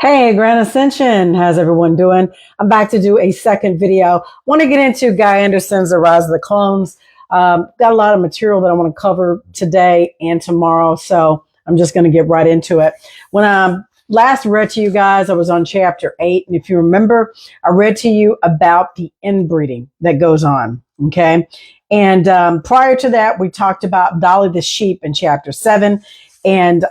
Hey, Grand Ascension. How's everyone doing? I'm back to do a second video. Want to get into Guy Anderson's The Rise of the Clones. Got a lot of material that I want to cover today and tomorrow, so I'm just going to get right into it. When I last read to you guys, I was on chapter 8, and if you remember, I read to you about the inbreeding that goes on, okay? And prior to that, we talked about Dolly the sheep in chapter 7, and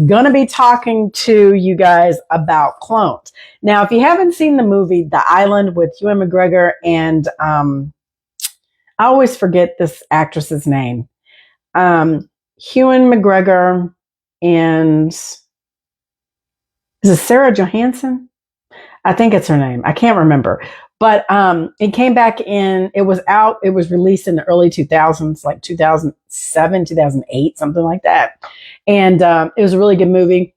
going to be talking to you guys about clones. Now, if you haven't seen the movie The Island with Ewan McGregor and I always forget this actress's name. Ewan McGregor and is it Sarah Johansson? I think it's her name. I can't remember. But it came back it was released in the early 2000s, like 2007, 2008, something like that. And it was a really good movie.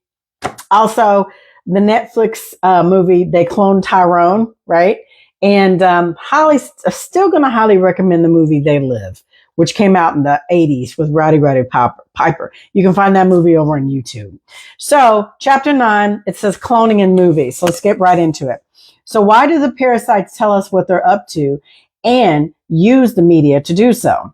Also, the Netflix movie, They Cloned Tyrone, right? And still going to highly recommend the movie They Live, which came out in the 80s with Rowdy Piper. You can find that movie over on YouTube. So, chapter 9, it says cloning in movies. So let's get right into it. So why do the parasites tell us what they're up to and use the media to do so?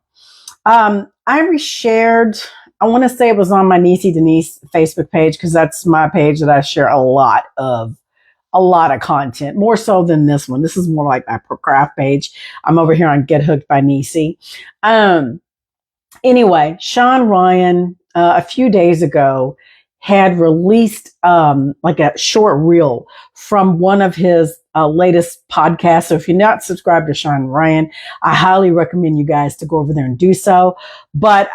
I reshared, I want to say it was on my Niecey Denise Facebook page, because that's my page that I share a lot of content, more so than this one. This is more like my craft page. I'm over here on Get Hooked by Niecey. Anyway, Sean Ryan, a few days ago, had released like a short reel from one of his latest podcasts. So if you're not subscribed to Sean Ryan, I highly recommend you guys to go over there and do so. But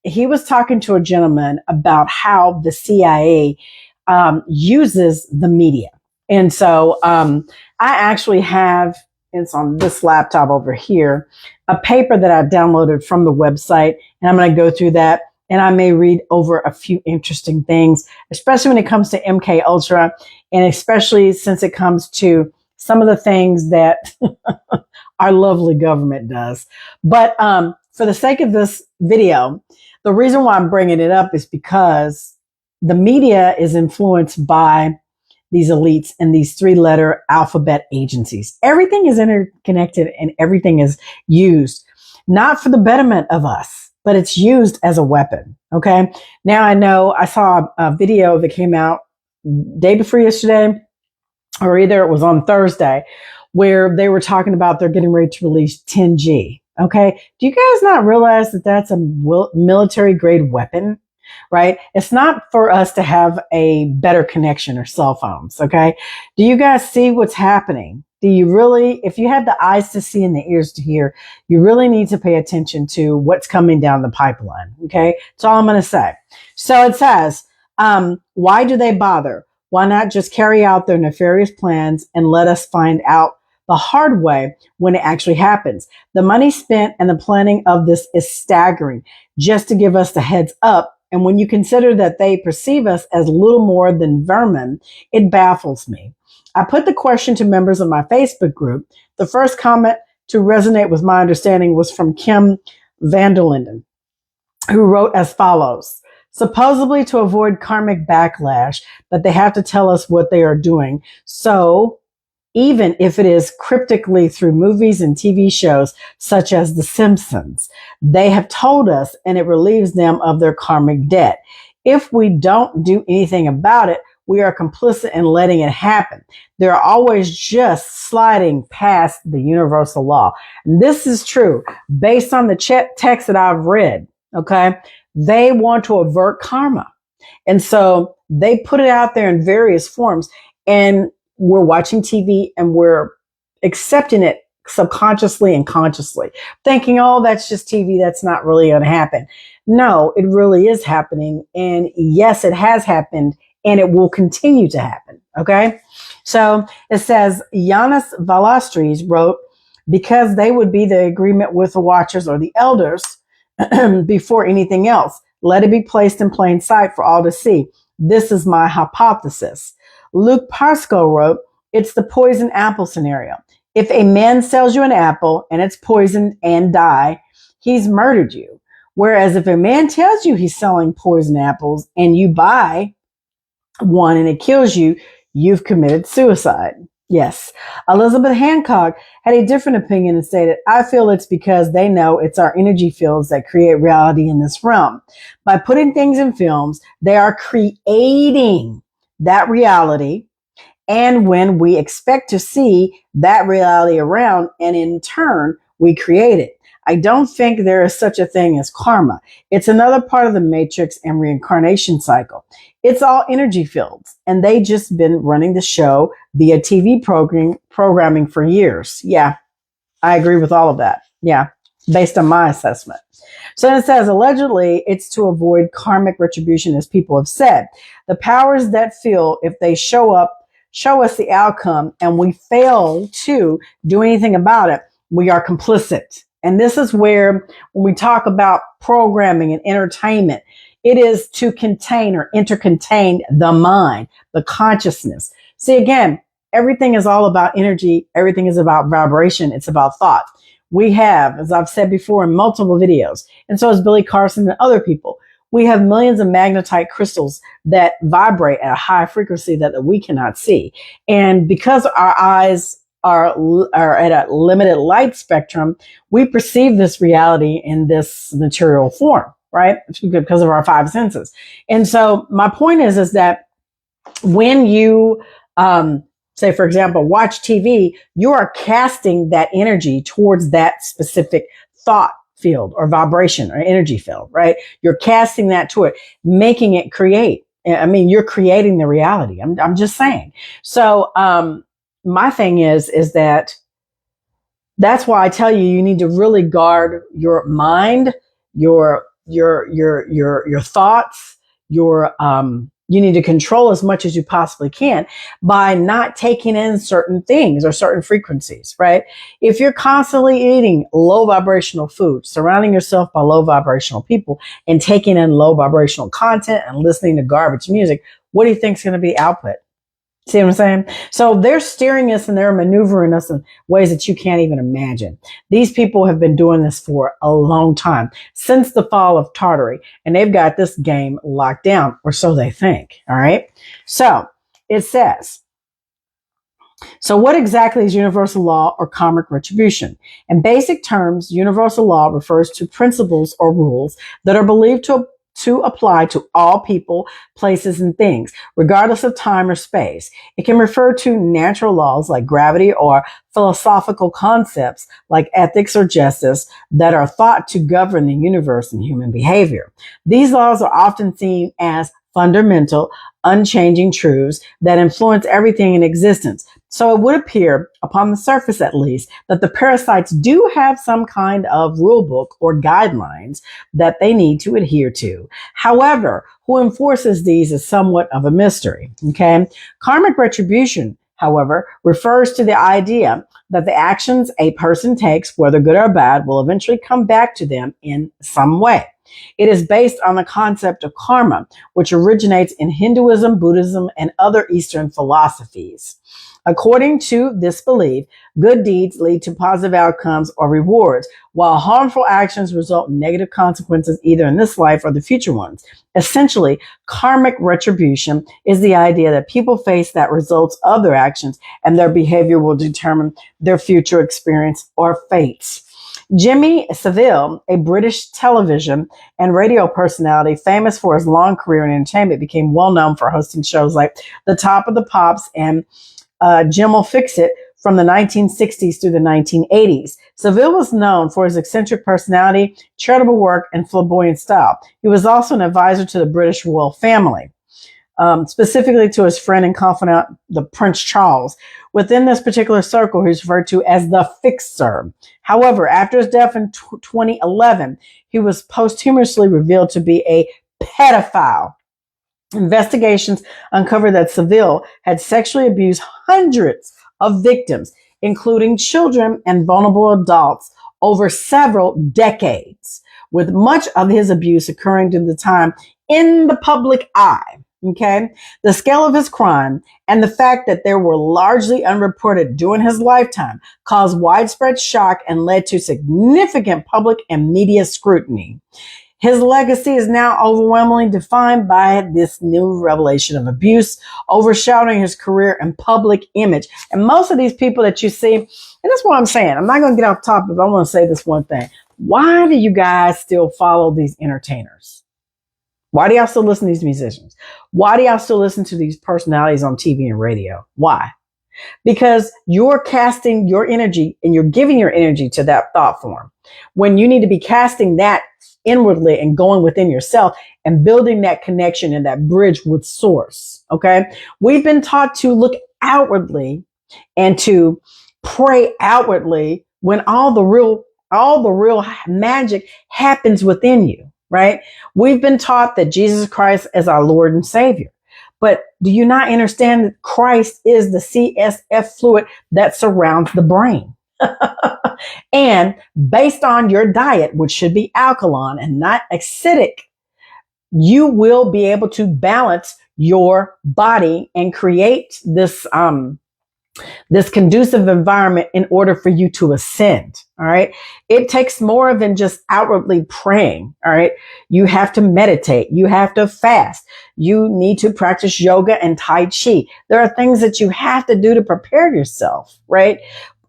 he was talking to a gentleman about how the CIA uses the media. And so I actually have, it's on this laptop over here, a paper that I downloaded from the website, and I'm going to go through that. And I may read over a few interesting things, especially when it comes to MK Ultra, and especially since it comes to some of the things that our lovely government does. But for the sake of this video, the reason why I'm bringing it up is because the media is influenced by these elites and these 3-letter alphabet agencies. Everything is interconnected and everything is used, not for the betterment of us, but it's used as a weapon. Okay. Now I know I saw a video that came out day before yesterday, or either it was on Thursday, where they were talking about they're getting ready to release 10G. Okay. Do you guys not realize that that's a military grade weapon? Right? It's not for us to have a better connection or cell phones. Okay. Do you guys see what's happening? Do you really, if you have the eyes to see and the ears to hear, you really need to pay attention to what's coming down the pipeline. Okay. That's all I'm going to say. So it says, why do they bother? Why not just carry out their nefarious plans and let us find out the hard way when it actually happens? The money spent and the planning of this is staggering, just to give us the heads up. And when you consider that they perceive us as little more than vermin, it baffles me. I put the question to members of my Facebook group. The first comment to resonate with my understanding was from Kim Vanderlinden, who wrote as follows: supposedly to avoid karmic backlash, that they have to tell us what they are doing. So even if it is cryptically through movies and TV shows such as The Simpsons, they have told us, and it relieves them of their karmic debt. If we don't do anything about it, we are complicit in letting it happen. They're always just sliding past the universal law. And this is true based on the text that I've read. Okay. They want to avert karma. And so they put it out there in various forms, and we're watching TV and we're accepting it subconsciously and consciously, thinking, oh, that's just TV. That's not really going to happen. No, it really is happening. And yes, it has happened, and it will continue to happen. Okay. So it says, Yanis Valastris wrote, because they would be the agreement with the watchers or the elders before anything else. Let it be placed in plain sight for all to see. This is my hypothesis. Luke Pascoe wrote, it's the poison apple scenario. If a man sells you an apple and it's poisoned and die, he's murdered you. Whereas if a man tells you he's selling poison apples and you buy one and it kills you, you've committed suicide. Yes. Elizabeth Hancock had a different opinion and stated, I feel it's because they know it's our energy fields that create reality in this realm. By putting things in films, they are creating that reality. And when we expect to see that reality around, and in turn, we create it. I don't think there is such a thing as karma. It's another part of the matrix and reincarnation cycle. It's all energy fields, and they just been running the show via TV programming for years. Yeah, I agree with all of that. Yeah, based on my assessment. So it says, allegedly, it's to avoid karmic retribution, as people have said. The powers that feel if they show us the outcome, and we fail to do anything about it, we are complicit. And this is where, when we talk about programming and entertainment, it is to contain or intercontain the mind, the consciousness. See, again, everything is all about energy. Everything is about vibration. It's about thought. We have, as I've said before in multiple videos, and so has Billy Carson and other people, we have millions of magnetite crystals that vibrate at a high frequency that we cannot see. And because our eyes are at a limited light spectrum, we perceive this reality in this material form, right? Because of our five senses. And so my point is that when you, say, for example, watch TV, you are casting that energy towards that specific thought field or vibration or energy field, right? You're casting that to it, making it create. I mean, you're creating the reality. I'm just saying. So, my thing is that that's why I tell you, you need to really guard your mind, your thoughts, you need to control as much as you possibly can by not taking in certain things or certain frequencies, right? If you're constantly eating low vibrational food, surrounding yourself by low vibrational people and taking in low vibrational content and listening to garbage music, what do you think is going to be output? See what I'm saying? So they're steering us and they're maneuvering us in ways that you can't even imagine. These people have been doing this for a long time, since the fall of Tartary, and they've got this game locked down, or so they think. All right. So it says, so what exactly is universal law or karmic retribution? In basic terms, universal law refers to principles or rules that are believed to apply to all people, places, and things, regardless of time or space. It can refer to natural laws like gravity or philosophical concepts like ethics or justice that are thought to govern the universe and human behavior. These laws are often seen as fundamental, unchanging truths that influence everything in existence. So it would appear, upon the surface at least, that the parasites do have some kind of rule book or guidelines that they need to adhere to. However, who enforces these is somewhat of a mystery. Okay. Karmic retribution, however, refers to the idea that the actions a person takes, whether good or bad, will eventually come back to them in some way. It is based on the concept of karma, which originates in Hinduism, Buddhism, and other Eastern philosophies. According to this belief, good deeds lead to positive outcomes or rewards, while harmful actions result in negative consequences either in this life or the future ones. Essentially, karmic retribution is the idea that people face that results of their actions, and their behavior will determine their future experience or fates. Jimmy Savile, a British television and radio personality famous for his long career in entertainment, became well known for hosting shows like The Top of the Pops and Jim'll Fix It from the 1960s through the 1980s. Savile was known for his eccentric personality, charitable work, and flamboyant style. He was also an advisor to the British royal family, specifically to his friend and confidant, the Prince Charles. Within this particular circle, he's referred to as the Fixer. However, after his death in 2011, he was posthumously revealed to be a pedophile. Investigations uncovered that Savile had sexually abused hundreds of victims, including children and vulnerable adults, over several decades, with much of his abuse occurring during the time in the public eye. Okay. The scale of his crime and the fact that they were largely unreported during his lifetime caused widespread shock and led to significant public and media scrutiny. His legacy is now overwhelmingly defined by this new revelation of abuse, overshadowing his career and public image. And most of these people that you see, and that's what I'm saying, I'm not going to get off topic, but I want to say this one thing. Why do you guys still follow these entertainers? Why do y'all still listen to these musicians? Why do y'all still listen to these personalities on TV and radio? Why? Because you're casting your energy and you're giving your energy to that thought form when you need to be casting that inwardly and going within yourself and building that connection and that bridge with source. Okay. We've been taught to look outwardly and to pray outwardly when all the real magic happens within you, right? We've been taught that Jesus Christ is our Lord and Savior. But do you not understand that Christ is the CSF fluid that surrounds the brain? And based on your diet, which should be alkaline and not acidic, you will be able to balance your body and create this conducive environment in order for you to ascend. All right. It takes more than just outwardly praying. All right. You have to meditate. You have to fast. You need to practice yoga and Tai Chi. There are things that you have to do to prepare yourself, right?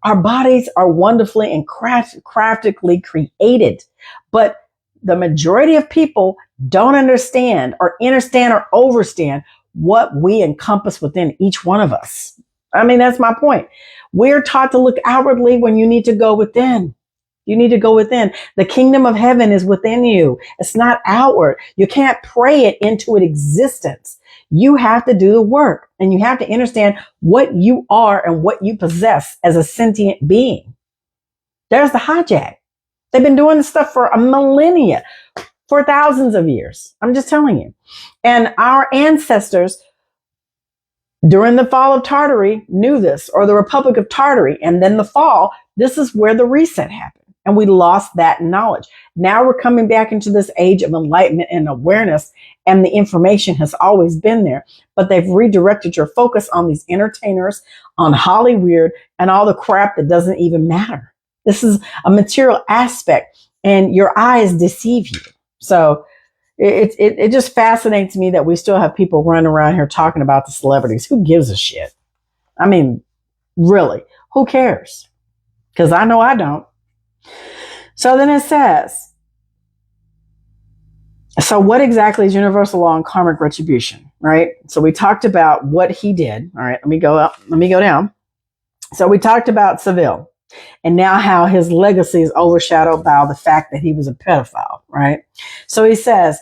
Our bodies are wonderfully and craftily created, but the majority of people don't understand or overstand what we encompass within each one of us. I mean, that's my point. We're taught to look outwardly when you need to go within. You need to go within. The kingdom of heaven is within you. It's not outward. You can't pray it into existence. You have to do the work and you have to understand what you are and what you possess as a sentient being. There's the hijack. They've been doing this stuff for a millennia, for thousands of years. I'm just telling you. And our ancestors during the fall of Tartary knew this, or the Republic of Tartary, and then the fall, this is where the reset happened. And we lost that knowledge. Now we're coming back into this age of enlightenment and awareness, and the information has always been there, but they've redirected your focus on these entertainers, on Hollywood, and all the crap that doesn't even matter. This is a material aspect, and your eyes deceive you. So it just fascinates me that we still have people running around here talking about the celebrities. Who gives a shit? I mean, really, who cares? Because I know I don't. So then it says, so what exactly is universal law and karmic retribution, right? So we talked about what he did. All right, let me go up. Let me go down. So we talked about Seville and now how his legacy is overshadowed by the fact that he was a pedophile, right? So he says,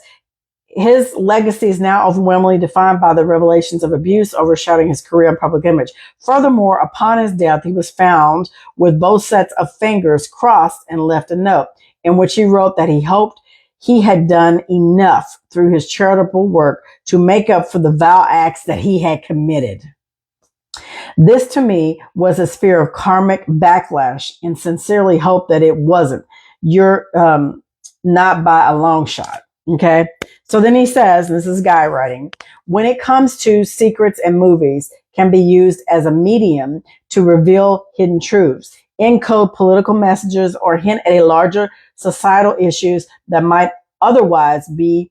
his legacy is now overwhelmingly defined by the revelations of abuse, overshadowing his career and public image. Furthermore, upon his death, he was found with both sets of fingers crossed and left a note in which he wrote that he hoped he had done enough through his charitable work to make up for the vile acts that he had committed. This to me was a sphere of karmic backlash, and sincerely hope that it wasn't. You're not by a long shot. Okay. So then he says, and this is Guy writing, when it comes to secrets and movies can be used as a medium to reveal hidden truths, encode political messages, or hint at a larger societal issues that might otherwise be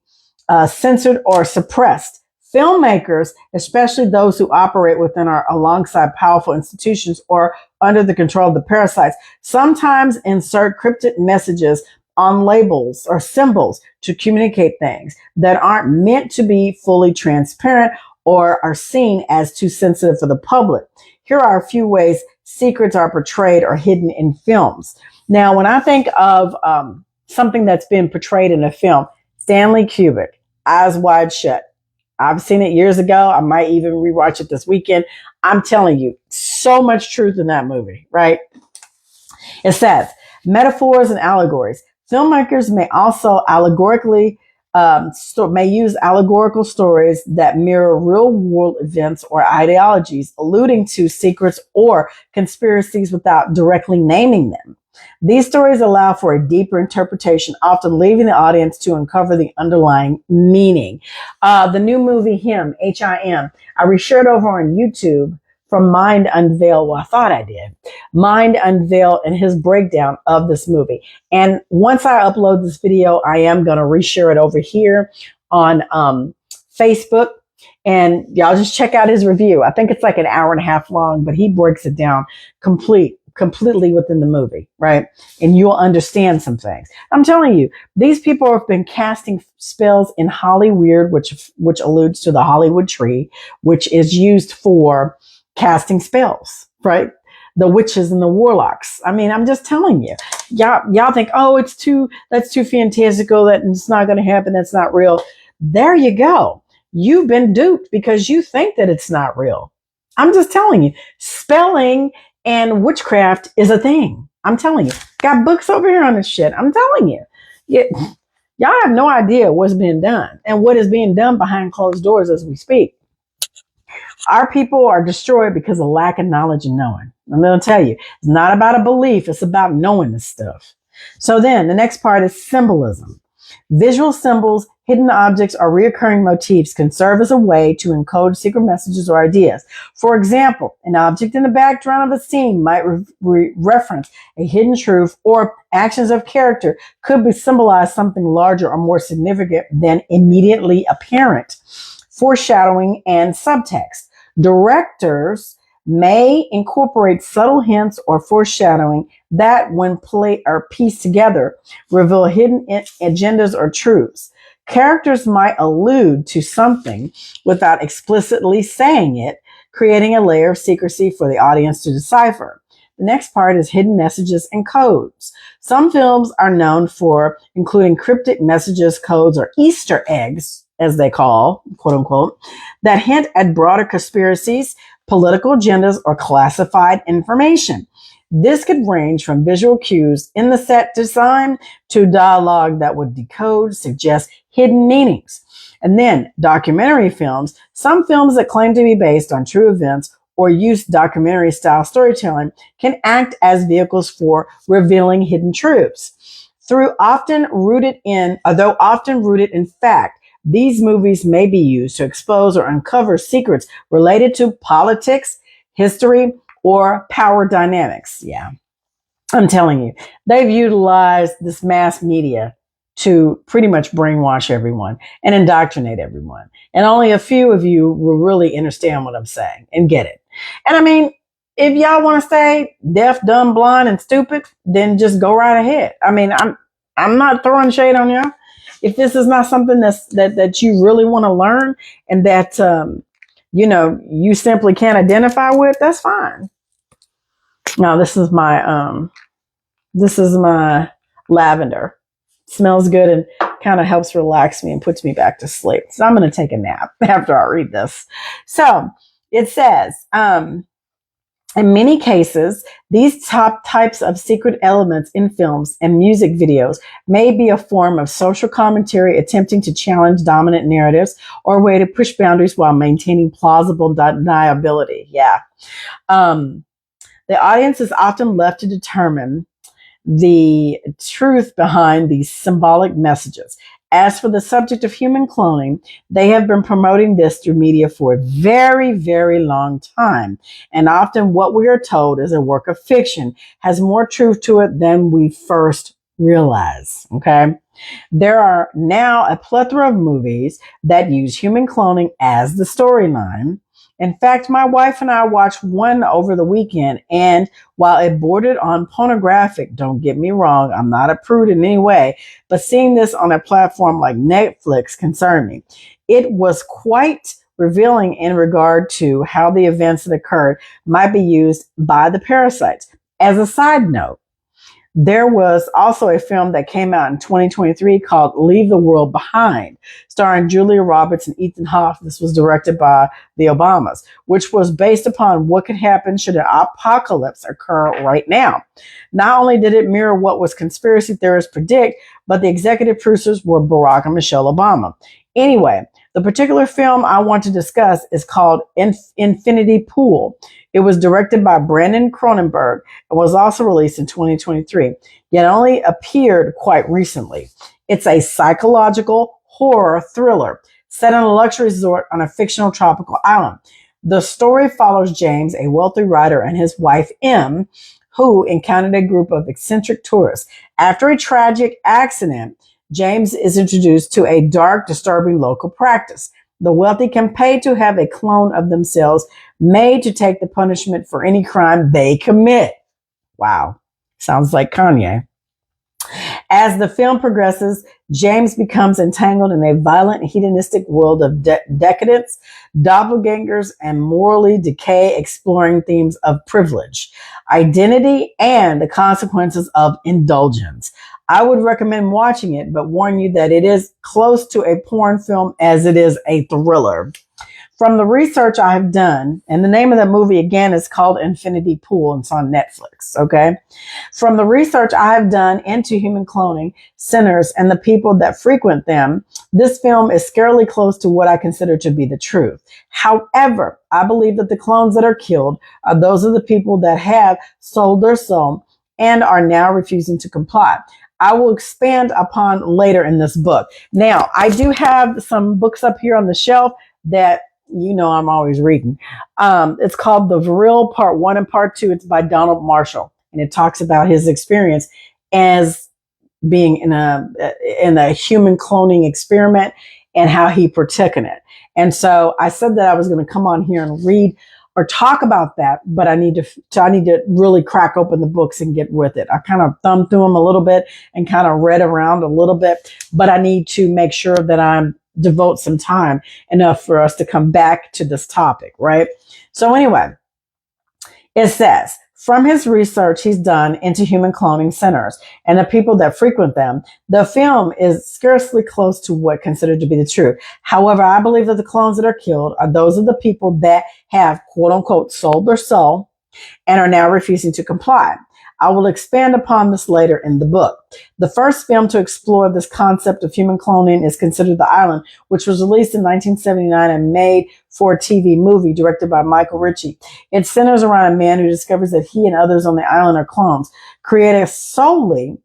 censored or suppressed. Filmmakers, especially those who operate within or alongside powerful institutions or under the control of the parasites, sometimes insert cryptic messages on labels or symbols to communicate things that aren't meant to be fully transparent or are seen as too sensitive for the public. Here are a few ways secrets are portrayed or hidden in films. Now, when I think of something that's been portrayed in a film, Stanley Kubrick, Eyes Wide Shut. I've seen it years ago. I might even rewatch it this weekend. I'm telling you, so much truth in that movie, right? It says, metaphors and allegories. Filmmakers may also may use allegorical stories that mirror real world events or ideologies, alluding to secrets or conspiracies without directly naming them. These stories allow for a deeper interpretation, often leaving the audience to uncover the underlying meaning. The new movie, Him, H-I-M, I reshared over on YouTube from Mind Unveiled. Well, I thought I did. Mind Unveiled and his breakdown of this movie. And once I upload this video, I am going to reshare it over here on Facebook. And y'all just check out his review. I think it's like an hour and a half long, but he breaks it down completely within the movie, right? And you'll understand some things. I'm telling you, these people have been casting spells in Hollyweird, which alludes to the Hollywood tree, which is used for casting spells, right? The witches and the warlocks. I mean, I'm just telling you, y'all think, oh, that's too fantastical. That it's not going to happen. That's not real. There you go. You've been duped because you think that it's not real. I'm just telling you, spelling and witchcraft is a thing. I'm telling you. Got books over here on this shit. I'm telling you. Y'all have no idea what's being done and what is being done behind closed doors as we speak. Our people are destroyed because of lack of knowledge and knowing. I'm going to tell you, it's not about a belief. It's about knowing this stuff. So then the next part is symbolism. Visual symbols, hidden objects, or recurring motifs can serve as a way to encode secret messages or ideas. For example, an object in the background of a scene might reference a hidden truth, or actions of character could be symbolize something larger or more significant than immediately apparent. Foreshadowing and subtext. Directors may incorporate subtle hints or foreshadowing that, when played or pieced together, reveal hidden agendas or truths. Characters might allude to something without explicitly saying it, creating a layer of secrecy for the audience to decipher. The next part is hidden messages and codes. Some films are known for including cryptic messages, codes, or Easter eggs, as they call, quote unquote, that hint at broader conspiracies, political agendas, or classified information. This could range from visual cues in the set design to dialogue that would decode, suggest hidden meanings. And then documentary films. Some films that claim to be based on true events or use documentary style storytelling can act as vehicles for revealing hidden truths. Although often rooted in fact, these movies may be used to expose or uncover secrets related to politics, history, or power dynamics. Yeah, I'm telling you, they've utilized this mass media to pretty much brainwash everyone and indoctrinate everyone. And only a few of you will really understand what I'm saying and get it. And I mean, if y'all want to stay deaf, dumb, blind, and stupid, then just go right ahead. I mean, I'm not throwing shade on y'all. If this is not something that you really want to learn and that you simply can't identify with, that's fine. Now this is my lavender. Smells good and kind of helps relax me and puts me back to sleep. So I'm going to take a nap after I read this. So it says, in many cases, these top types of secret elements in films and music videos may be a form of social commentary attempting to challenge dominant narratives or a way to push boundaries while maintaining plausible deniability. Yeah. The audience is often left to determine the truth behind these symbolic messages. As for the subject of human cloning, they have been promoting this through media for a very, very long time. And often what we are told is a work of fiction has more truth to it than we first realize. Okay. There are now a plethora of movies that use human cloning as the storyline. In fact, my wife and I watched one over the weekend, and while it bordered on pornographic, don't get me wrong, I'm not a prude in any way, but seeing this on a platform like Netflix concerned me. It was quite revealing in regard to how the events that occurred might be used by the parasites. As a side note, there was also a film that came out in 2023 called Leave the World Behind, starring Julia Roberts and Ethan Hawke. This was directed by the Obamas, which was based upon what could happen should an apocalypse occur right now. Not only did it mirror what was conspiracy theorists predict, but the executive producers were Barack and Michelle Obama. Anyway, the particular film I want to discuss is called Infinity Pool. It was directed by Brandon Cronenberg and was also released in 2023, yet only appeared quite recently. It's a psychological horror thriller set in a luxury resort on a fictional tropical island. The story follows James, a wealthy writer, and his wife, M, who encountered a group of eccentric tourists. After a tragic accident, James is introduced to a dark, disturbing local practice. The wealthy can pay to have a clone of themselves made to take the punishment for any crime they commit. Wow. Sounds like Kanye. As the film progresses, James becomes entangled in a violent, hedonistic world of decadence, doppelgangers, and morally decay, exploring themes of privilege, identity, and the consequences of indulgence. I would recommend watching it, but warn you that it is close to a porn film as it is a thriller. From the research I have done, and the name of the movie again is called Infinity Pool, and it's on Netflix, okay? From the research I have done into human cloning centers and the people that frequent them, this film is scarily close to what I consider to be the truth. However, I believe that the clones that are killed are those of the people that have sold their soul and are now refusing to comply. I will expand upon later in this book. Now, I do have some books up here on the shelf that I'm always reading. It's called The Vril Part 1 and Part 2. It's by Donald Marshall, and it talks about his experience as being in a human cloning experiment and how he partook in it. And so I said that I was going to come on here and read or talk about that, but I need to really crack open the books and get with it. I kind of thumbed through them a little bit and kind of read around a little bit, but I need to make sure that I'm devote some time enough for us to come back to this topic, right? So anyway, it says, from his research he's done into human cloning centers and the people that frequent them, the film is scarcely close to what considered to be the truth. However, I believe that the clones that are killed are those of the people that have, quote unquote, sold their soul and are now refusing to comply. I will expand upon this later in the book. The first film to explore this concept of human cloning is considered The Island, which was released in 1979 and made for a TV movie directed by Michael Ritchie. It centers around a man who discovers that he and others on the island are clones, created solely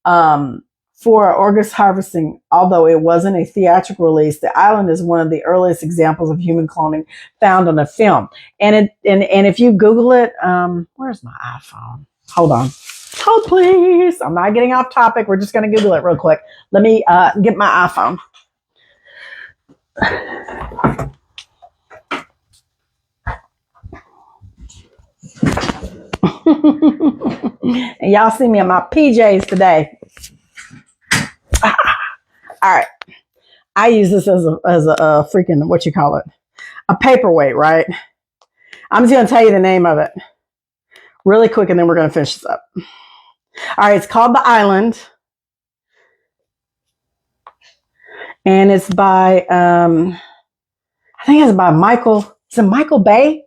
for organ harvesting. Although it wasn't a theatrical release, The Island is one of the earliest examples of human cloning found on a film. And if you Google it, where's my iPhone? Hold on. Hold, please. I'm not getting off topic. We're just going to Google it real quick. Let me get my iPhone. And y'all see me in my PJs today. All right. I use this as a freaking, what you call it? A paperweight, right? I'm just going to tell you the name of it really quick, and then we're going to finish this up. All right, it's called The Island, and it's by I think it's by Michael. Is it Michael Bay?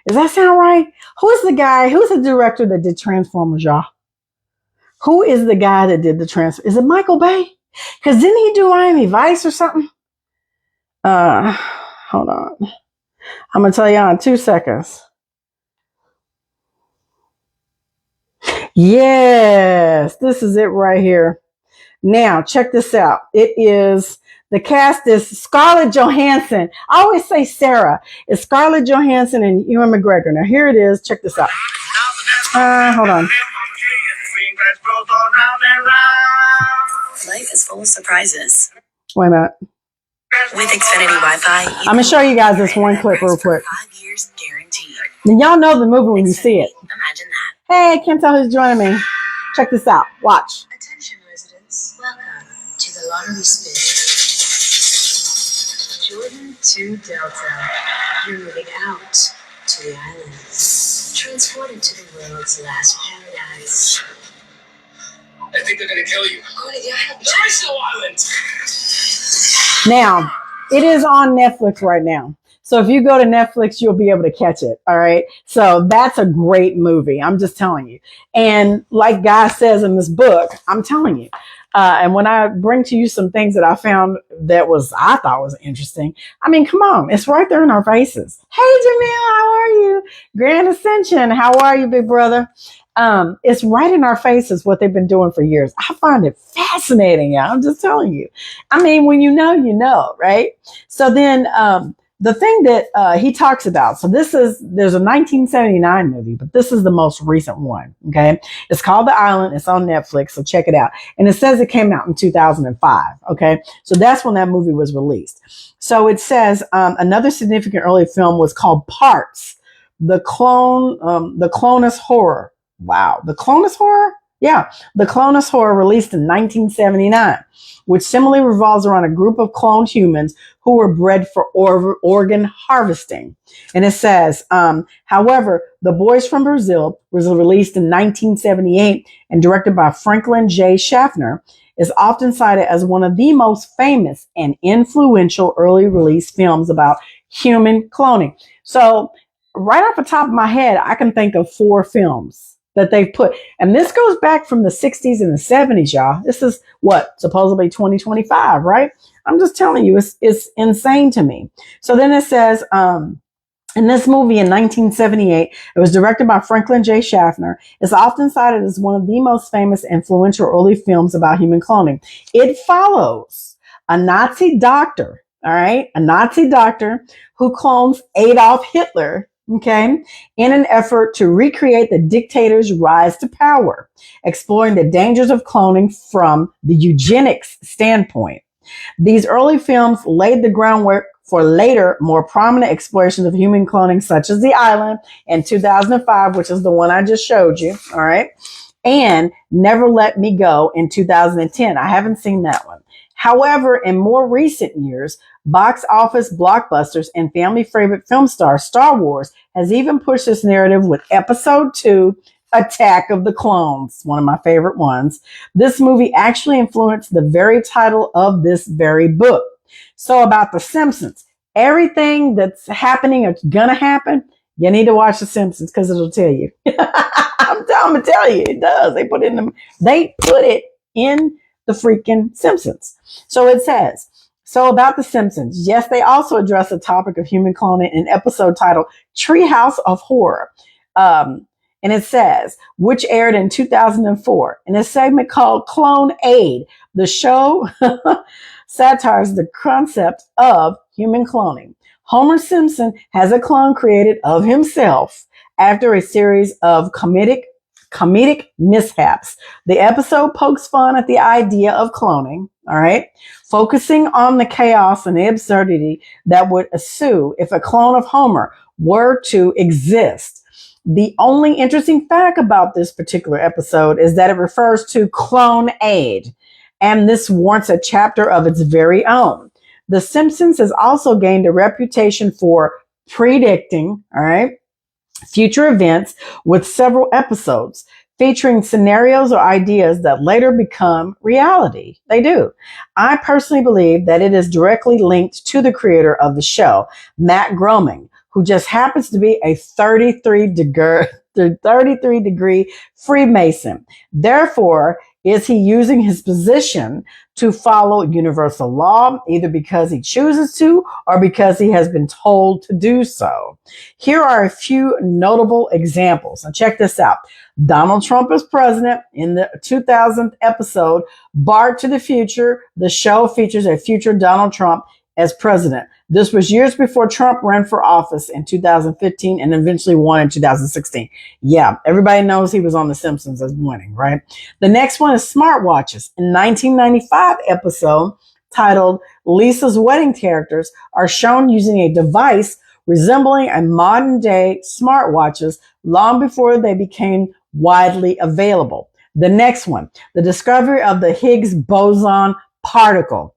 Does that sound right? Who's the director that did Transformers, y'all? Who is the guy that did the Transformers? Is it Michael Bay? Because didn't he do Miami Vice or something? Hold on. I'm gonna tell you in 2 seconds. Yes, this is it right here. Now, check this out. The cast is Scarlett Johansson. I always say Sarah. It's Scarlett Johansson and Ewan McGregor. Now, here it is. Check this out. Hold on. Life is full of surprises. Wait a minute. With Xfinity Wi-Fi, I'm going to show you guys this one clip real quick. 5 years guaranteed. And y'all know the movie when you see it. Imagine that. Hey, I can't tell who's joining me. Check this out. Watch. Attention residents, welcome to the lottery spin. Jordan to Delta. You're moving out to the islands. Transported to the world's last paradise. I think they're gonna kill you. Go to the island. There is no island. Now, it is on Netflix right now. So if you go to Netflix, you'll be able to catch it. All right. So that's a great movie. I'm just telling you. And like Guy says in this book, I'm telling you. And when I bring to you some things that I found I thought was interesting. I mean, come on. It's right there in our faces. Hey, Jamil, how are you? Grand Ascension. How are you, big brother? It's right in our faces what they've been doing for years. I find it fascinating. Yeah, I'm just telling you. I mean, when you know, right? So then, the thing that he talks about, so there's a 1979 movie, but this is the most recent one. Okay. It's called The Island. It's on Netflix. So check it out. And it says it came out in 2005. Okay. So that's when that movie was released. So it says, another significant early film was called Parts, the Clonus Horror. Wow. The Clonus Horror? Yeah. The Clonus Horror, released in 1979, which similarly revolves around a group of cloned humans who were bred for organ harvesting. And it says, however, The Boys from Brazil was released in 1978 and directed by Franklin J. Schaffner, is often cited as one of the most famous and influential early release films about human cloning. So right off the top of my head, I can think of 4 films that they've put. And this goes back from the 60s and the 70s, y'all. This is what, supposedly 2025, right? I'm just telling you, it's insane to me. So then it says, in this movie in 1978, it was directed by Franklin J. Schaffner. It's often cited as one of the most famous, influential early films about human cloning. It follows a Nazi doctor, all right, a Nazi doctor who clones Adolf Hitler, okay, in an effort to recreate the dictator's rise to power, exploring the dangers of cloning from the eugenics standpoint. These early films laid the groundwork for later, more prominent explorations of human cloning, such as The Island in 2005, which is the one I just showed you, all right, and Never Let Me Go in 2010. I haven't seen that one. However, in more recent years, box office blockbusters and family favorite film star Star Wars has even pushed this narrative with Episode 2, Attack of the Clones, one of my favorite ones. This movie actually influenced the very title of this very book. So about The Simpsons, everything that's happening or gonna happen, you need to watch The Simpsons because it'll tell you. I'm gonna tell you, it does. They put it in the freaking Simpsons. So it says, so about The Simpsons, yes, they also address the topic of human cloning in an episode titled Treehouse of Horror. And it says, which aired in 2004 in a segment called Clone Aid. The show satires the concept of human cloning. Homer Simpson has a clone created of himself after a series of comedic mishaps. The episode pokes fun at the idea of cloning, all right, focusing on the chaos and the absurdity that would ensue if a clone of Homer were to exist. The only interesting fact about this particular episode is that it refers to Clone Aid, and this warrants a chapter of its very own. The Simpsons has also gained a reputation for predicting, all right, future events with several episodes featuring scenarios or ideas that later become reality. They do. I personally believe that it is directly linked to the creator of the show, Matt Groening, who just happens to be a 33-degree Freemason. Therefore, is he using his position to follow universal law, either because he chooses to or because he has been told to do so? Here are a few notable examples. Now check this out. Donald Trump is president. In the 2000th episode, Bart to the Future, the show features a future Donald Trump as president. This was years before Trump ran for office in 2015 and eventually won in 2016. Yeah, everybody knows he was on The Simpsons as winning, right? The next one is smartwatches. In 1995 episode titled Lisa's Wedding Characters are shown using a device resembling a modern day smartwatches long before they became widely available. The next one, the discovery of the Higgs boson particle.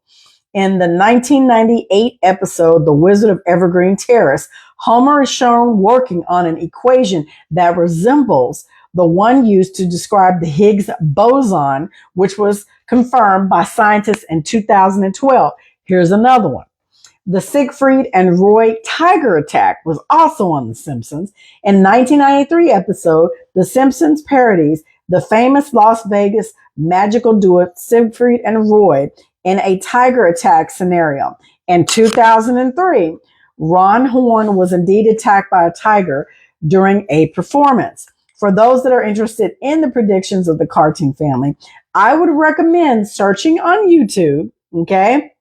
In the 1998 episode, The Wizard of Evergreen Terrace, Homer is shown working on an equation that resembles the one used to describe the Higgs boson, which was confirmed by scientists in 2012. Here's another one. The Siegfried and Roy tiger attack was also on The Simpsons. In 1993 episode, The Simpsons parodies the famous Las Vegas magical duo Siegfried and Roy in a tiger attack scenario. In 2003, Ron Horn was indeed attacked by a tiger during a performance. For those that are interested in the predictions of the cartoon family, I would recommend searching on YouTube, okay,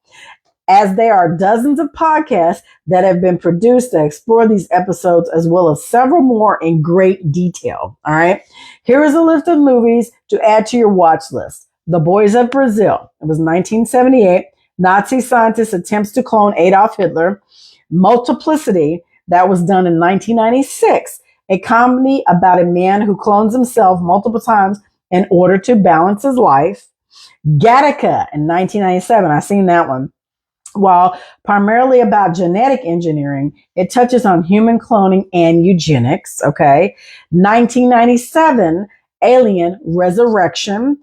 as there are dozens of podcasts that have been produced to explore these episodes as well as several more in great detail. All right. Here is a list of movies to add to your watch list. The Boys of Brazil. It was 1978. Nazi scientist attempts to clone Adolf Hitler. Multiplicity. That was done in 1996. A comedy about a man who clones himself multiple times in order to balance his life. Gattaca in 1997. I've seen that one. While primarily about genetic engineering, it touches on human cloning and eugenics. Okay. 1997, Alien Resurrection.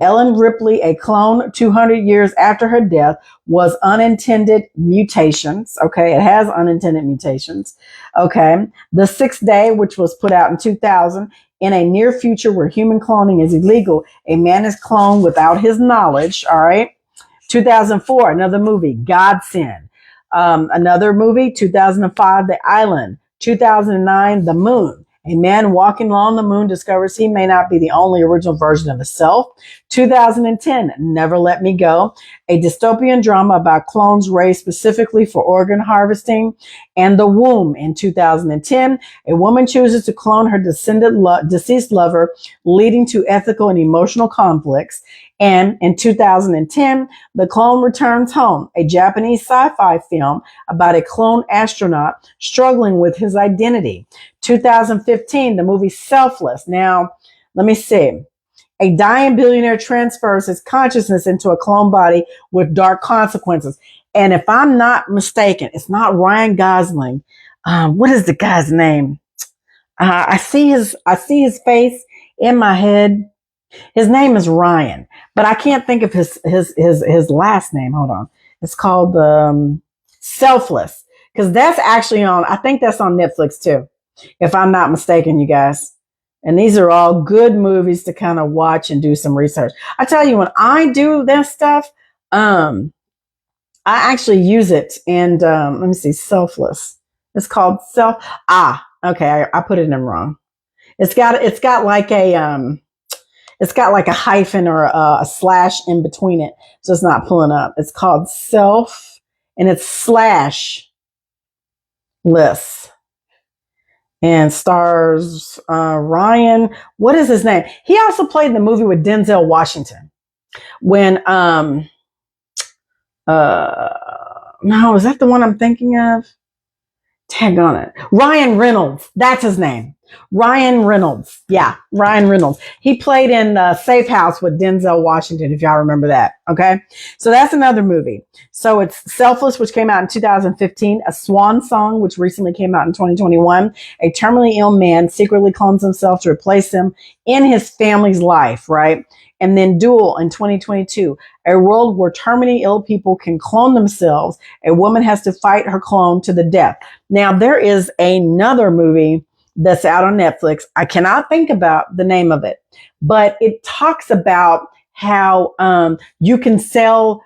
Ellen Ripley, a clone 200 years after her death, was unintended mutations. Okay. It has unintended mutations. Okay. The Sixth Day, which was put out in 2000. In a near future where human cloning is illegal, a man is cloned without his knowledge. All right. 2004, another movie, Godsend. Another movie, 2005, The Island. 2009, The Moon. A man walking along the moon discovers he may not be the only original version of himself. 2010, Never Let Me Go. A dystopian drama about clones raised specifically for organ harvesting. And The Womb in 2010. A woman chooses to clone her deceased lover, leading to ethical and emotional conflicts. And in 2010, The Clone Returns Home, a Japanese sci-fi film about a clone astronaut struggling with his identity. 2015, the movie Selfless. Now, let me see. A dying billionaire transfers his consciousness into a clone body with dark consequences. And if I'm not mistaken, it's not Ryan Gosling. What is the guy's name? I see his face in my head. His name is Ryan, but I can't think of his last name. Hold on. It's called Selfless, because that's actually I think that's on Netflix too, if I'm not mistaken, you guys. And these are all good movies to kind of watch and do some research. I tell you, when I do this stuff, I actually use it. And let me see, Selfless. It's called okay, I put it in wrong. It's got like a it's got like a hyphen or a slash in between it. So it's not pulling up. It's called Self and it's /less. And stars Ryan. What is his name? He also played in the movie with Denzel Washington. When no, is that the one I'm thinking of? Tag on it. Ryan Reynolds. That's his name. Ryan Reynolds. Yeah, Ryan Reynolds. He played in Safe House with Denzel Washington, if y'all remember that. Okay. So that's another movie. So it's Selfless, which came out in 2015. A Swan Song, which recently came out in 2021. A terminally ill man secretly clones himself to replace him in his family's life, right? And then Duel in 2022, a world where terminally ill people can clone themselves. A woman has to fight her clone to the death. Now, there is another movie that's out on Netflix. I cannot think about the name of it, but it talks about how you can sell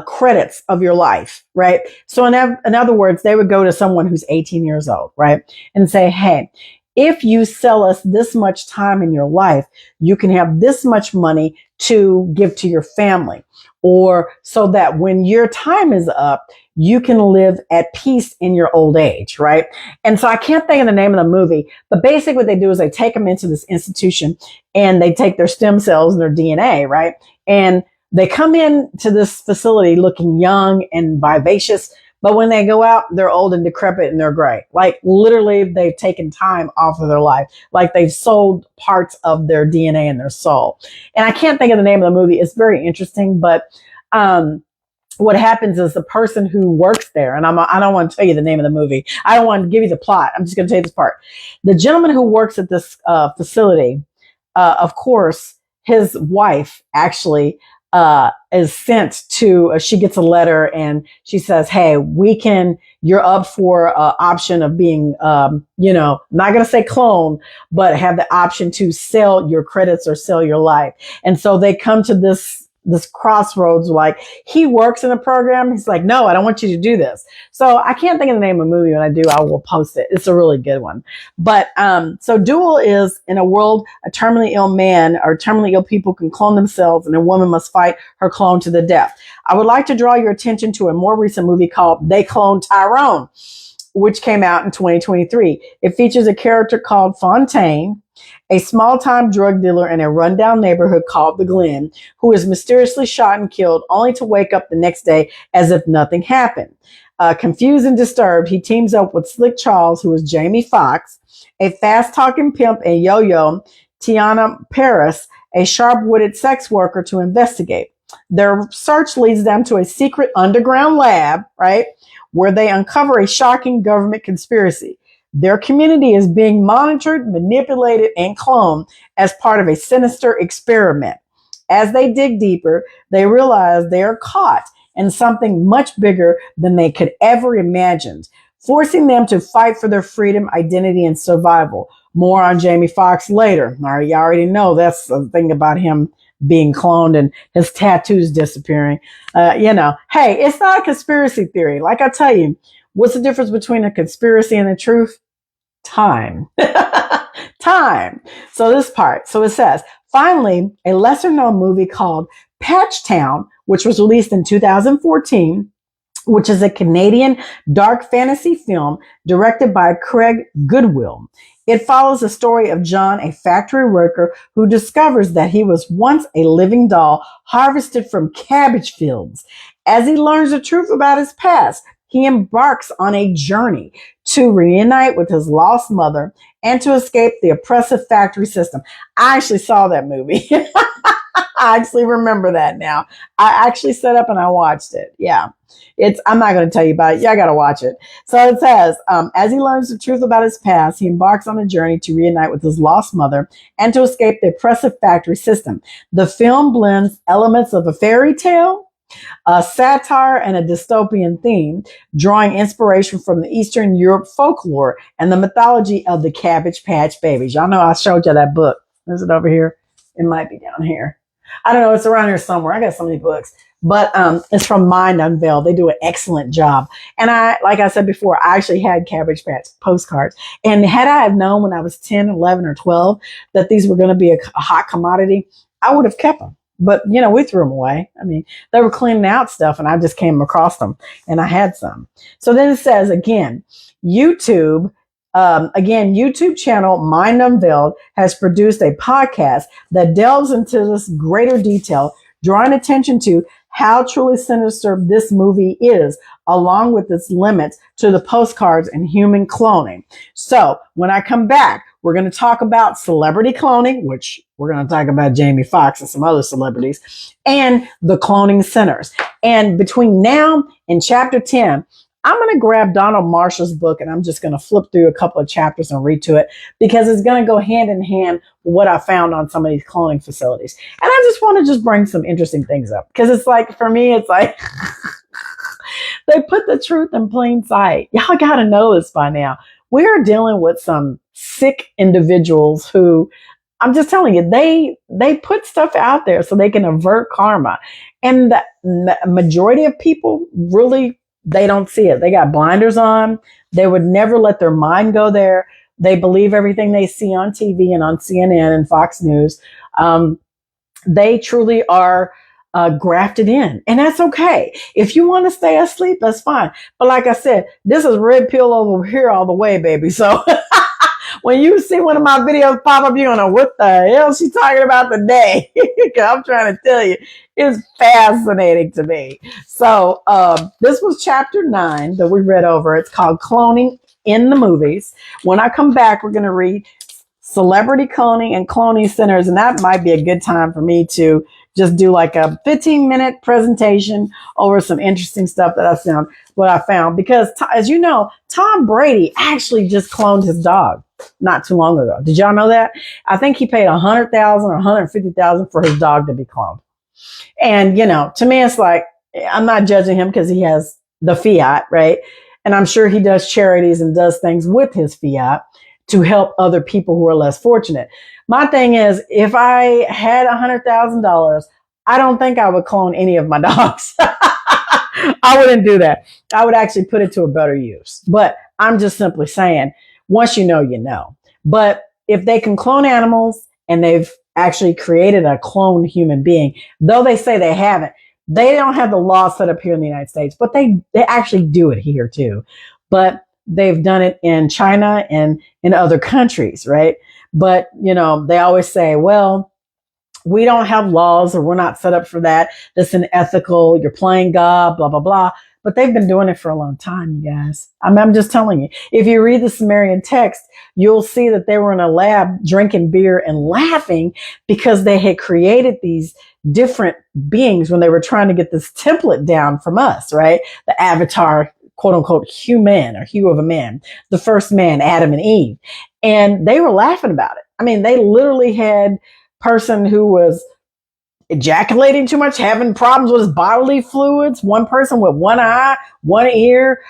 credits of your life, right? So in other words, they would go to someone who's 18 years old, right? And say, hey, if you sell us this much time in your life, you can have this much money to give to your family, or so that when your time is up, you can live at peace in your old age, right? And so I can't think of the name of the movie, but basically what they do is they take them into this institution and they take their stem cells and their DNA, right? And they come in to this facility looking young and vivacious, but when they go out, they're old and decrepit and they're gray. Like literally they've taken time off of their life. Like they've sold parts of their DNA and their soul. And I can't think of the name of the movie. It's very interesting, but what happens is the person who works there, and I don't want to tell you the name of the movie. I don't want to give you the plot. I'm just going to tell you this part. The gentleman who works at this facility, of course, his wife actually is sent to, she gets a letter and she says, hey, you're up for option of being, not going to say clone, but have the option to sell your credits or sell your life. And so they come to this this crossroads. Like, he works in a program. He's like, no, I don't want you to do this. So I can't think of the name of the movie. When I do, I will post it. It's a really good one. But so Duel is in a world, a terminally ill man or terminally ill people can clone themselves, and a woman must fight her clone to the death. I would like to draw your attention to a more recent movie called They Cloned Tyrone, which came out in 2023. It features a character called Fontaine, a small-time drug dealer in a rundown neighborhood called The Glen, who is mysteriously shot and killed only to wake up the next day as if nothing happened. Confused and disturbed, he teams up with Slick Charles, who is Jamie Foxx, a fast-talking pimp and yo-yo, Tiana Paris, a sharp-witted sex worker, to investigate. Their search leads them to a secret underground lab, right, where they uncover a shocking government conspiracy. Their community is being monitored, manipulated, and cloned as part of a sinister experiment. As they dig deeper, they realize they are caught in something much bigger than they could ever imagine, forcing them to fight for their freedom, identity, and survival. More on Jamie Foxx later. All right, you already know that's the thing about him being cloned and his tattoos disappearing. Hey, it's not a conspiracy theory. Like I tell you, what's the difference between a conspiracy and the truth? Time. Time. So this part. So it says, finally, a lesser known movie called Patchtown, which was released in 2014, which is a Canadian dark fantasy film directed by Craig Goodwill. It follows the story of John, a factory worker who discovers that he was once a living doll harvested from cabbage fields. As he learns the truth about his past, he embarks on a journey to reunite with his lost mother and to escape the oppressive factory system. I actually saw that movie. I actually remember that now. I actually set up and I watched it. Yeah. I'm not going to tell you about it. Yeah, I got to watch it. So it says, as he learns the truth about his past, he embarks on a journey to reunite with his lost mother and to escape the oppressive factory system. The film blends elements of a fairy tale, a satire, and a dystopian theme, drawing inspiration from the Eastern Europe folklore and the mythology of the Cabbage Patch Babies. Y'all know I showed you that book. Is it over here? It might be down here. I don't know. It's around here somewhere. I got so many books, but it's from Mind Unveiled. They do an excellent job. And like I said before, I actually had Cabbage Patch postcards. And had I have known when I was 10, 11, or 12 that these were going to be a hot commodity, I would have kept them. But, we threw them away. I mean, they were cleaning out stuff and I just came across them and I had some. So then it says again, YouTube channel Mind Unveiled has produced a podcast that delves into this greater detail, drawing attention to how truly sinister this movie is, along with its limits to the postcards and human cloning. So when I come back, we're going to talk about celebrity cloning, which we're going to talk about Jamie Foxx and some other celebrities, and the cloning centers. And between now and chapter 10, I'm going to grab Donald Marshall's book and I'm just going to flip through a couple of chapters and read to it because it's going to go hand in hand with what I found on some of these cloning facilities. And I just want to just bring some interesting things up because it's like, for me, it's like they put the truth in plain sight. Y'all got to know this by now. We are dealing with some sick individuals who, I'm just telling you, they put stuff out there so they can avert karma. And the majority of people really, they don't see it. They got blinders on. They would never let their mind go there. They believe everything they see on TV and on CNN and Fox News. They truly are grafted in. And that's okay. If you want to stay asleep, that's fine. But like I said, this is red pill over here all the way, baby. So when you see one of my videos pop up, you're going to know what the hell she's talking about today. I'm trying to tell you, it's fascinating to me. So this was chapter 9 that we read over. It's called Cloning in the Movies. When I come back, we're going to read Celebrity Cloning and Cloning Centers. And that might be a good time for me to just do like a 15-minute presentation over some interesting stuff that I found. Because as you know, Tom Brady actually just cloned his dog not too long ago. Did y'all know that? I think he paid $100,000 or $150,000 for his dog to be cloned. And, to me, it's like, I'm not judging him because he has the fiat, right? And I'm sure he does charities and does things with his fiat to help other people who are less fortunate. My thing is, if I had $100,000, I don't think I would clone any of my dogs. I wouldn't do that. I would actually put it to a better use. But I'm just simply saying, once you know, you know. But if they can clone animals and they've actually created a cloned human being, though they say they haven't, they don't have the law set up here in the United States, but they actually do it here too. But they've done it in China and in other countries, right? But, you know, they always say, well, we don't have laws or we're not set up for that. That's unethical. You're playing God, blah, blah, blah. But they've been doing it for a long time, you guys. I'm just telling you. If you read the Sumerian text, you'll see that they were in a lab drinking beer and laughing because they had created these different beings when they were trying to get this template down from us, right? The avatar, quote unquote, human or hue of a man, the first man, Adam and Eve. And they were laughing about it. I mean, they literally had person who was ejaculating too much, having problems with his bodily fluids, one person with one eye, one ear,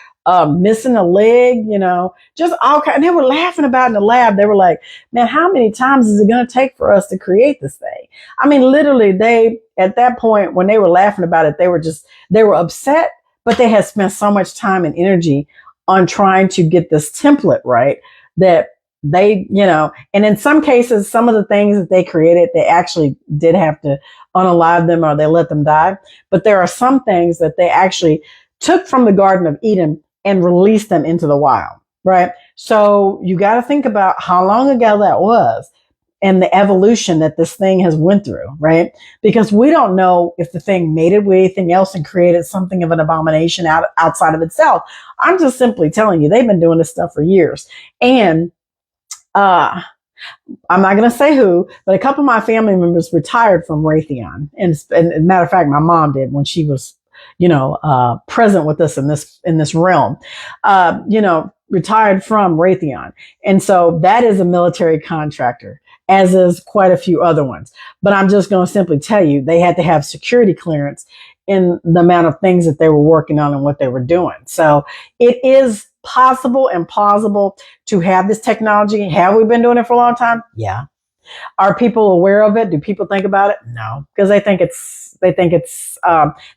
missing a leg, you know, just all kind. And they were laughing about it in the lab. They were like, man, how many times is it going to take for us to create this thing? I mean, literally they, at that point, when they were laughing about it, they were upset, but they had spent so much time and energy on trying to get this template right that they, you know, and in some cases, some of the things that they created, they actually did have to unalive them or they let them die. But there are some things that they actually took from the Garden of Eden and released them into the wild, right? So you got to think about how long ago that was and the evolution that this thing has went through, right? Because we don't know if the thing mated with anything else and created something of an abomination outside of itself. I'm just simply telling you, they've been doing this stuff for years. And I'm not going to say who, but a couple of my family members retired from Raytheon. And matter of fact, my mom did when she was, you know, present with us in this realm, you know, retired from Raytheon. And so that is a military contractor, as is quite a few other ones. But I'm just going to simply tell you, they had to have security clearance in the amount of things that they were working on and what they were doing. So it is possible and plausible to have this technology. Have we been doing it for a long time? Yeah. Are people aware of it? Do people think about it? No, because they think it's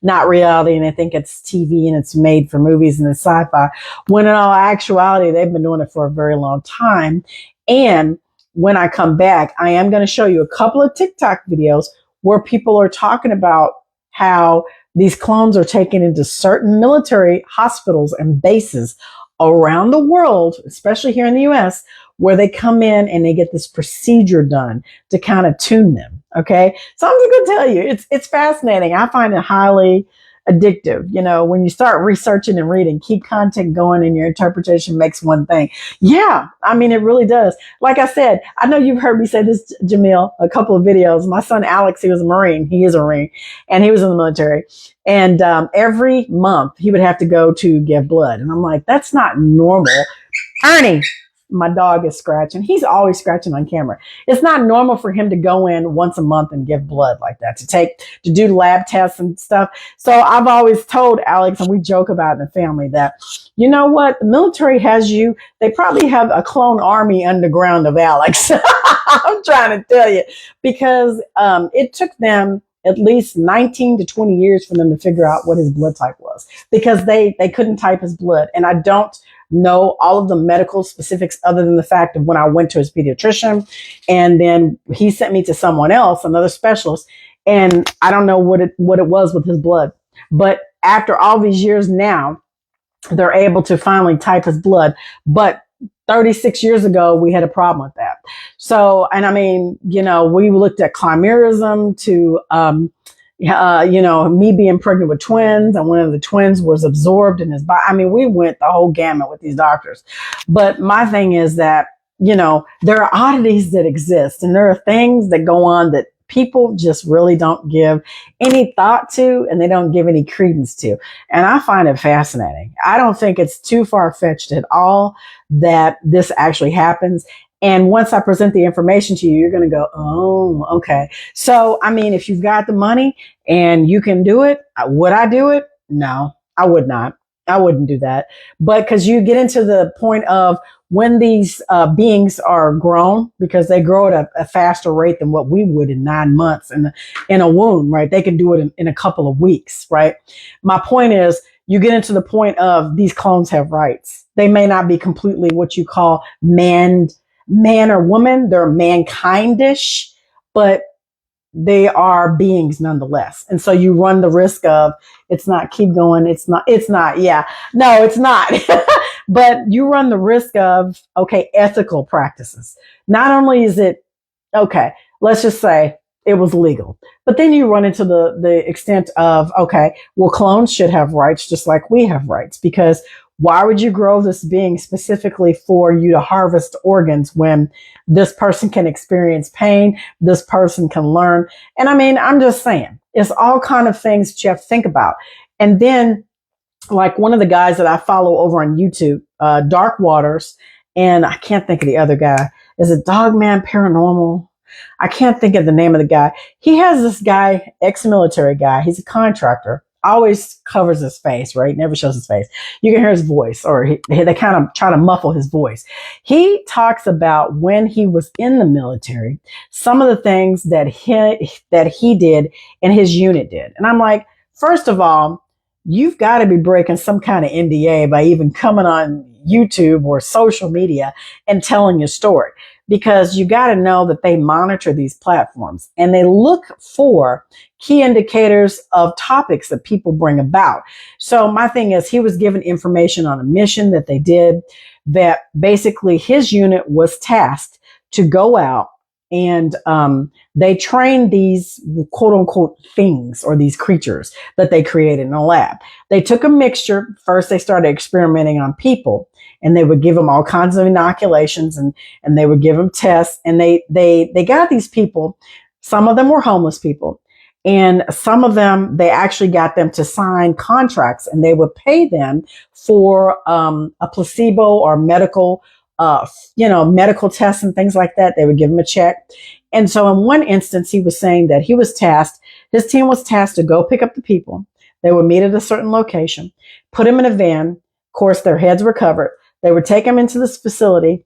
not reality, and they think it's TV and it's made for movies and it's sci-fi. When in all actuality, they've been doing it for a very long time. And when I come back, I am going to show you a couple of TikTok videos where people are talking about how these clones are taken into certain military hospitals and bases around the world, especially here in the US, where they come in and they get this procedure done to kind of tune them. Okay. So I'm just going to tell you, it's fascinating. I find it highly addictive. You know, when you start researching and reading, keep content going and your interpretation makes one thing. Yeah. I mean, it really does. Like I said, I know you've heard me say this, Jamil, a couple of videos. My son, Alex, he was a Marine. He is a Marine and he was in the military. And every month he would have to go to give blood. And I'm like, that's not normal. Ernie, my dog is scratching. He's always scratching on camera. It's not normal for him to go in once a month and give blood like that, to do lab tests and stuff. So I've always told Alex, and we joke about it in the family, that, you know what, the military has you. They probably have a clone army underground of Alex. I'm trying to tell you, because it took them at least 19 to 20 years for them to figure out what his blood type was, because they couldn't type his blood. And I don't know all of the medical specifics other than the fact of when I went to his pediatrician and then he sent me to someone else, another specialist. And I don't know what it was with his blood, but after all these years now, they're able to finally type his blood. But 36 years ago, we had a problem with that. So, and I mean, you know, we looked at chimerism to, you know, me being pregnant with twins, and one of the twins was absorbed in his body. I mean, we went the whole gamut with these doctors. But my thing is that, you know, there are oddities that exist, and there are things that go on that people just really don't give any thought to, and they don't give any credence to. And I find it fascinating. I don't think it's too far-fetched at all that this actually happens. And once I present the information to you, you're going to go, oh, okay. So, I mean, if you've got the money and you can do it, would I do it? No, I would not. I wouldn't do that. But because you get into the point of when these beings are grown, because they grow at a faster rate than what we would in 9 months in a womb, right? They can do it in a couple of weeks, right? My point is, you get into the point of these clones have rights. They may not be completely what you call man or woman. They're mankindish, but they are beings nonetheless. And so you run the risk of, it's not, keep going. It's not. Yeah, no, it's not. But you run the risk of, okay, ethical practices. Not only is it, okay, let's just say it was legal, but then you run into the extent of, okay, well, clones should have rights just like we have rights, because why would you grow this being specifically for you to harvest organs when this person can experience pain, this person can learn? And I mean, I'm just saying, it's all kind of things that you have to think about. And then, like one of the guys that I follow over on YouTube, Dark Waters, and I can't think of the other guy. Is it Dogman Paranormal? I can't think of the name of the guy. He has this guy, ex-military guy. He's a contractor. Always covers his face, right? Never shows his face. You can hear his voice, or they kind of try to muffle his voice. He talks about when he was in the military, some of the things that he did and his unit did. And I'm like, first of all, you've got to be breaking some kind of NDA by even coming on YouTube or social media and telling your story, because you got to know that they monitor these platforms and they look for key indicators of topics that people bring about. So my thing is, he was given information on a mission that they did, that basically his unit was tasked to go out and they trained these quote unquote things, or these creatures that they created in a lab. They took a mixture. First, they started experimenting on people, and they would give them all kinds of inoculations, and they would give them tests. And they got these people. Some of them were homeless people, and some of them, they actually got them to sign contracts, and they would pay them for a placebo or medical medical tests and things like that. They would give him a check. And so in one instance, he was saying that his team was tasked to go pick up the people. They would meet at a certain location, put them in a van. Of course, their heads were covered. They would take them into this facility,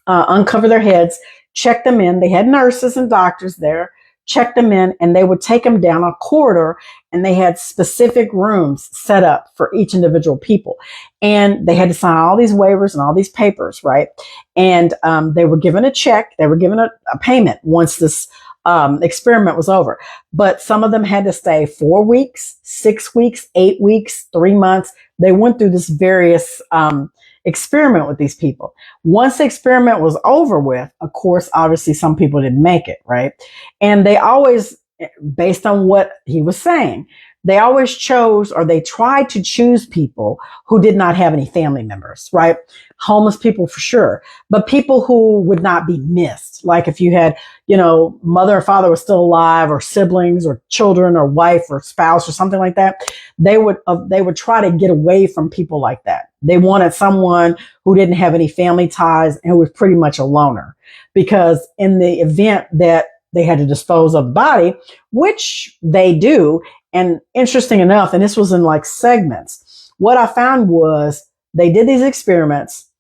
uncover their heads, check them in. They had nurses and doctors there, check them in, and they would take them down a corridor, and they had specific rooms set up for each individual people. And they had to sign all these waivers and all these papers, right? And they were given a check. They were given a payment once this experiment was over. But some of them had to stay 4 weeks, 6 weeks, 8 weeks, 3 months. They went through this various experiment with these people. Once the experiment was over with, of course, obviously some people didn't make it, right? And they always, based on what he was saying, they always chose, or they tried to choose people who did not have any family members, right? Homeless people for sure, but people who would not be missed. Like if you had, mother or father was still alive, or siblings or children or wife or spouse or something like that, they would try to get away from people like that. They wanted someone who didn't have any family ties and who was pretty much a loner, because in the event that they had to dispose of the body, which they do. And interesting enough, and this was in like segments, what I found was they did these experiments.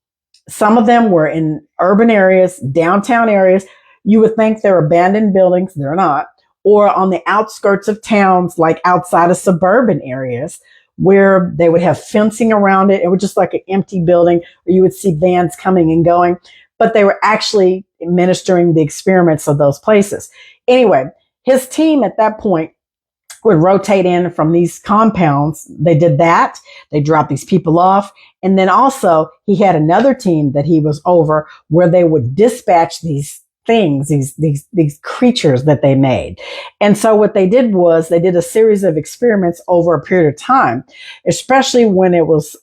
Some of them were in urban areas, downtown areas. You would think they're abandoned buildings. They're not. Or on the outskirts of towns, like outside of suburban areas, where they would have fencing around it. It was just like an empty building, or you would see vans coming and going. But they were actually administering the experiments of those places. Anyway, his team at that point would rotate in from these compounds. They did that. They dropped these people off. And then also he had another team that he was over, where they would dispatch these things, these creatures that they made. And so what they did was they did a series of experiments over a period of time, especially when it was,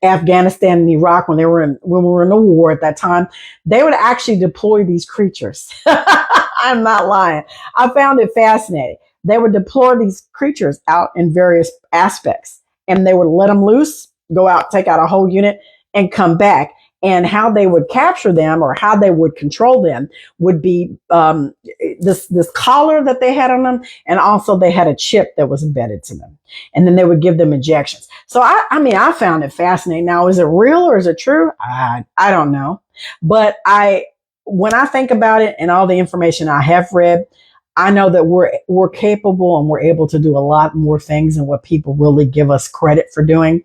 Afghanistan and Iraq, when we were in a war at that time. They would actually deploy these creatures. I'm not lying. I found it fascinating. They would deploy these creatures out in various aspects, and they would let them loose, go out, take out a whole unit, and come back. And how they would capture them, or how they would control them, would be this collar that they had on them, and also they had a chip that was embedded to them, and then they would give them injections. So I mean, I found it fascinating. Now, is it real or is it true? I don't know, but when I think about it and all the information I have read, I know that we're capable and we're able to do a lot more things than what people really give us credit for doing.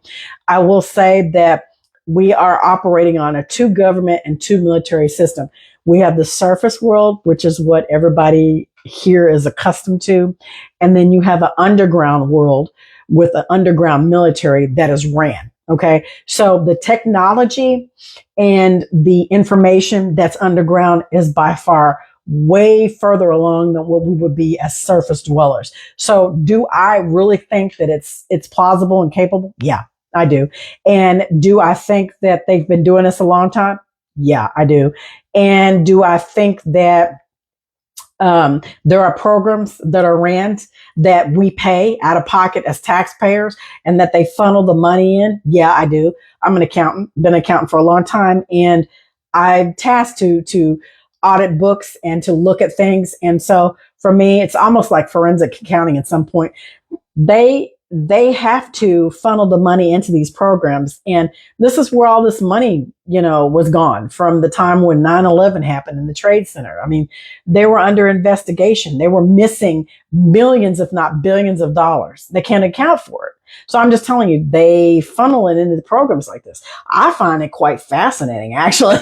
I will say that we are operating on a two government and two military system. We have the surface world, which is what everybody here is accustomed to. And then you have an underground world with an underground military that is ran. Okay. So the technology and the information that's underground is by far way further along than what we would be as surface dwellers. So do I really think that it's plausible and capable? Yeah, I do. And do I think that they've been doing this a long time? Yeah, I do. And do I think that there are programs that are ran that we pay out of pocket as taxpayers and that they funnel the money in? Yeah, I do. I'm an accountant, been an accountant for a long time, and I'm tasked to audit books and to look at things. And so for me, it's almost like forensic accounting at some point. They have to funnel the money into these programs. And this is where all this money, was gone from the time when 9/11 happened in the Trade Center. I mean, they were under investigation. They were missing millions, if not billions of dollars. They can't account for it. So I'm just telling you, they funnel it into the programs like this. I find it quite fascinating, actually.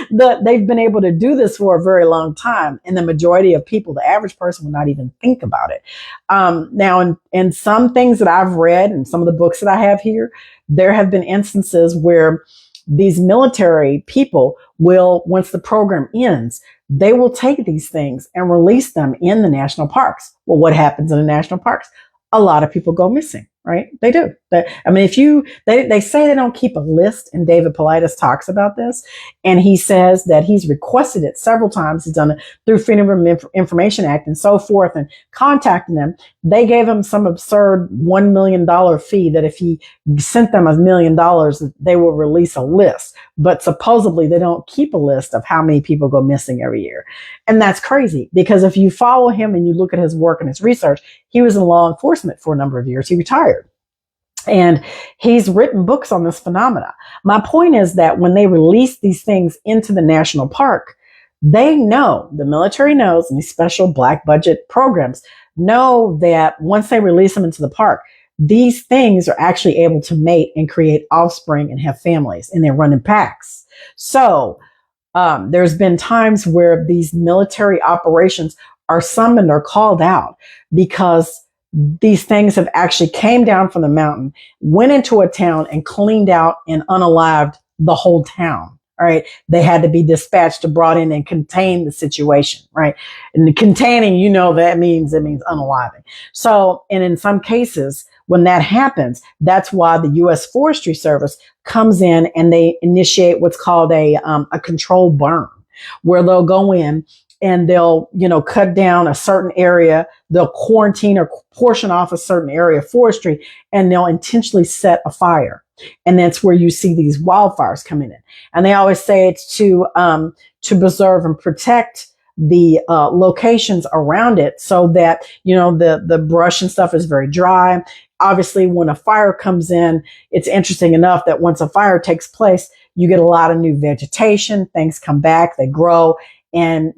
They've been able to do this for a very long time. And the majority of people, the average person, will not even think about it. Now, in some things that I've read and some of the books that I have here, there have been instances where these military people will, once the program ends, they will take these things and release them in the national parks. Well, what happens in the national parks? A lot of people go missing, right? They do. I mean, they say they don't keep a list, and David Paulides talks about this, and he says that he's requested it several times. He's done it through Freedom of Information Act and so forth, and contacting them. They gave him some absurd $1 million fee that if he sent them $1 million, they will release a list. But supposedly they don't keep a list of how many people go missing every year. And that's crazy, because if you follow him and you look at his work and his research, he was in law enforcement for a number of years. He retired. And he's written books on this phenomena. My point is that when they release these things into the national park, they know, the military knows, and these special black budget programs know that once they release them into the park, these things are actually able to mate and create offspring and have families, and they're running packs. So there's been times where these military operations are summoned or called out because these things have actually came down from the mountain, went into a town and cleaned out and unalived the whole town. All right. They had to be dispatched to brought in and contain the situation. Right. And the containing, that means unaliving. So, and in some cases, when that happens, that's why the U.S. Forestry Service comes in and they initiate what's called a controlled burn, where they'll go in and they'll, cut down a certain area. They'll quarantine or portion off a certain area of forestry, and they'll intentionally set a fire. And that's where you see these wildfires coming in. And they always say it's to preserve and protect the locations around it, so that, the brush and stuff is very dry. Obviously, when a fire comes in, it's interesting enough that once a fire takes place, you get a lot of new vegetation. Things come back, they grow. And,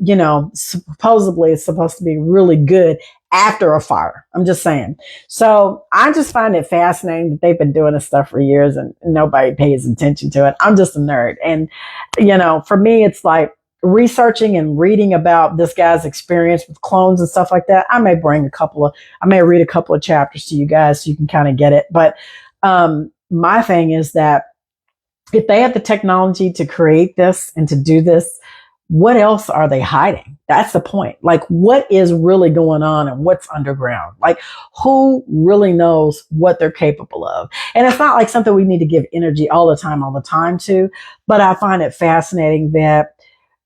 supposedly it's supposed to be really good after a fire. I'm just saying. So I just find it fascinating that they've been doing this stuff for years and nobody pays attention to it. I'm just a nerd. And, for me, it's like researching and reading about this guy's experience with clones and stuff like that. I may read a couple of chapters to you guys so you can kind of get it. But my thing is that if they have the technology to create this and to do this, what else are they hiding? That's the point. Like, what is really going on and what's underground? Like, who really knows what they're capable of? And it's not like something we need to give energy all the time to, but I find it fascinating that,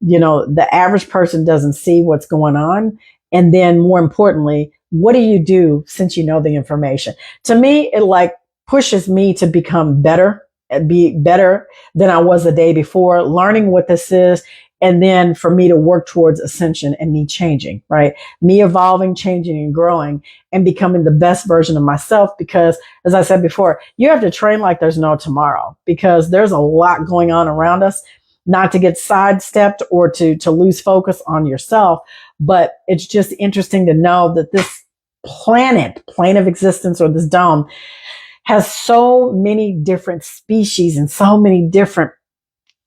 the average person doesn't see what's going on. And then more importantly, what do you do since you know the information? To me, it pushes me to become better, be better than I was the day before, learning what this is And then for me to work towards ascension and me changing, right? Me evolving, changing, and growing and becoming the best version of myself. Because as I said before, you have to train like there's no tomorrow, because there's a lot going on around us, not to get sidestepped or to lose focus on yourself. But it's just interesting to know that this plane of existence, or this dome, has so many different species and so many different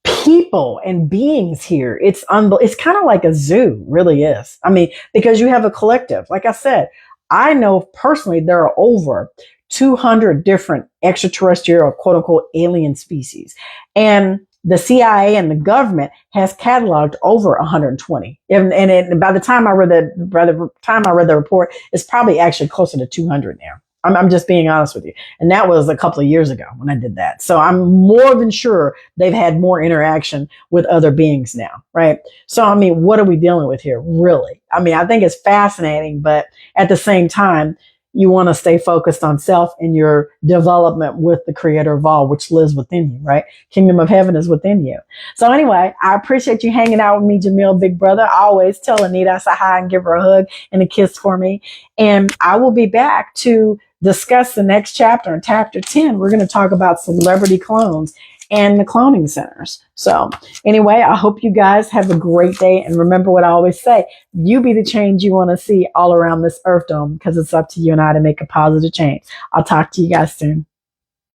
people and beings here. It's it's kind of like a zoo, really is. I mean, because you have a collective. Like I said, I know personally there are over 200 different extraterrestrial, quote unquote, alien species. And the CIA and the government has cataloged over 120. And by the time I read the report, it's probably actually closer to 200 now. I'm just being honest with you. And that was a couple of years ago when I did that. So I'm more than sure they've had more interaction with other beings now, right? So, I mean, what are we dealing with here, really? I mean, I think it's fascinating, but at the same time, you want to stay focused on self and your development with the creator of all, which lives within you, right? Kingdom of heaven is within you. So anyway, I appreciate you hanging out with me, Jamil, big brother. I always tell Anita, I say hi and give her a hug and a kiss for me. And I will be back to discuss the next chapter. In chapter 10, we're going to talk about celebrity clones and the cloning centers. So anyway, I hope you guys have a great day. And remember what I always say, you be the change you want to see all around this Earth Dome, because it's up to you and I to make a positive change. I'll talk to you guys soon.